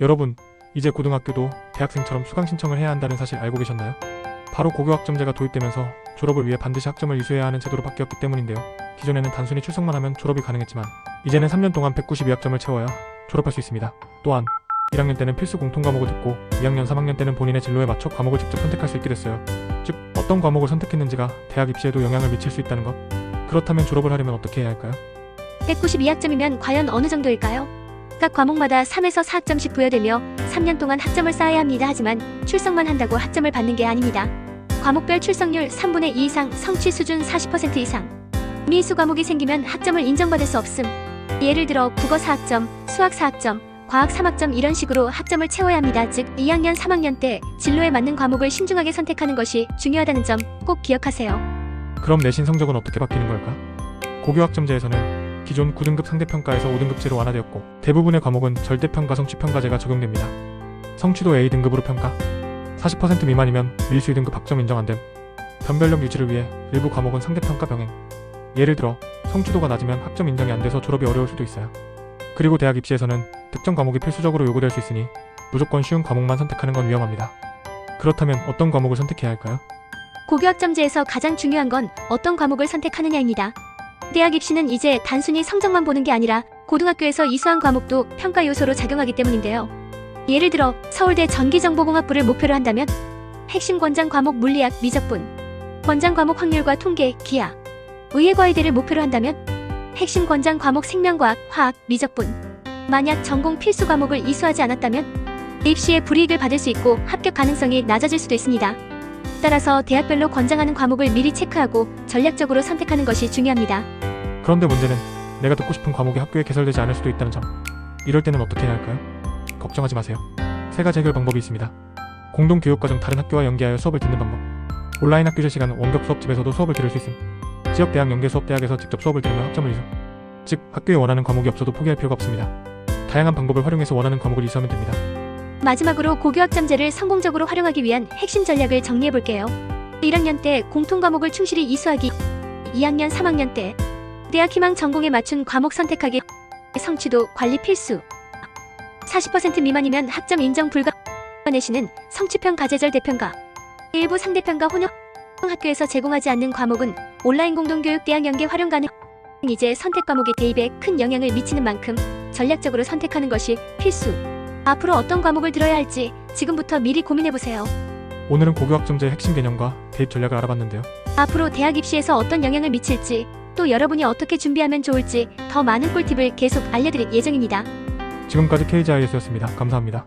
여러분, 이제 고등학교도 대학생처럼 수강 신청을 해야 한다는 사실 알고 계셨나요? 바로 고교학점제가 도입되면서 졸업을 위해 반드시 학점을 이수해야 하는 제도로 바뀌었기 때문인데요. 기존에는 단순히 출석만 하면 졸업이 가능했지만 이제는 3년 동안 192학점을 채워야 졸업할 수 있습니다. 또한 1학년 때는 필수 공통과목을 듣고 2학년, 3학년 때는 본인의 진로에 맞춰 과목을 직접 선택할 수 있게 됐어요. 즉, 어떤 과목을 선택했는지가 대학 입시에도 영향을 미칠 수 있다는 것. 그렇다면 졸업을 하려면 어떻게 해야 할까요? 192학점이면 과연 어느 정도일까요? 각 과목마다 3에서 4학점씩 부여되며 3년 동안 학점을 쌓아야 합니다. 하지만 출석만 한다고 학점을 받는 게 아닙니다. 과목별 출석률 3분의 2 이상, 성취 수준 40% 이상. 미수 과목이 생기면 학점을 인정받을 수 없음. 예를 들어 국어 4학점, 수학 4학점, 과학 3학점 이런 식으로 학점을 채워야 합니다. 즉 2학년, 3학년 때 진로에 맞는 과목을 신중하게 선택하는 것이 중요하다는 점 꼭 기억하세요. 그럼 내신 성적은 어떻게 바뀌는 걸까? 고교학점제에서는 기존 9등급 상대평가에서 5등급제로 완화되었고 대부분의 과목은 절대평가 성취평가제가 적용됩니다. 성취도 A등급으로 평가, 40% 미만이면 밀수 2등급 학점 인정 안됨. 변별력 유지를 위해 일부 과목은 상대평가 병행. 예를 들어 성취도가 낮으면 학점 인정이 안 돼서 졸업이 어려울 수도 있어요. 그리고 대학 입시에서는 특정 과목이 필수적으로 요구될 수 있으니 무조건 쉬운 과목만 선택하는 건 위험합니다. 그렇다면 어떤 과목을 선택해야 할까요? 고교학점제에서 가장 중요한 건 어떤 과목을 선택하느냐입니다. 대학 입시는 이제 단순히 성적만 보는 게 아니라 고등학교에서 이수한 과목도 평가 요소로 작용하기 때문인데요. 예를 들어 서울대 전기정보공학부를 목표로 한다면 핵심 권장 과목 물리학, 미적분, 권장 과목 확률과 통계, 기하, 의예과의대를 목표로 한다면 핵심 권장 과목 생명과학, 화학, 미적분. 만약 전공 필수 과목을 이수하지 않았다면 입시에 불이익을 받을 수 있고 합격 가능성이 낮아질 수도 있습니다. 따라서 대학별로 권장하는 과목을 미리 체크하고 전략적으로 선택하는 것이 중요합니다. 그런데 문제는 내가 듣고 싶은 과목이 학교에 개설되지 않을 수도 있다는 점. 이럴 때는 어떻게 해야 할까요? 걱정하지 마세요. 세 가지 해결 방법이 있습니다. 공동교육과정 다른 학교와 연계하여 수업을 듣는 방법. 온라인 학교 실시간 원격 수업집에서도 수업을 들을 수 있음. 지역대학 연계수업대학에서 직접 수업을 들으며 학점을 이수. 즉, 학교에 원하는 과목이 없어도 포기할 필요가 없습니다. 다양한 방법을 활용해서 원하는 과목을 이수하면 됩니다. 마지막으로 고교학점제를 성공적으로 활용하기 위한 핵심 전략을 정리해볼게요. 1학년 때 공통과목을 충실히 이수하기. 2학년, 3학년 때 대학 희망 전공에 맞춘 과목 선택하기. 성취도 관리 필수. 40% 미만이면 학점 인정 불가. 내신은 성취평가 제절 대평가. 일부 상대평가 혼용. 학교에서 제공하지 않는 과목은 온라인 공동교육 대학 연계 활용 가능. 이제 선택 과목의 대입에 큰 영향을 미치는 만큼 전략적으로 선택하는 것이 필수. 앞으로 어떤 과목을 들어야 할지 지금부터 미리 고민해보세요. 오늘은 고교학점제의 핵심 개념과 대입 전략을 알아봤는데요. 앞으로 대학 입시에서 어떤 영향을 미칠지, 또 여러분이 어떻게 준비하면 좋을지 더 많은 꿀팁을 계속 알려드릴 예정입니다. 지금까지 KGIS였습니다. 감사합니다.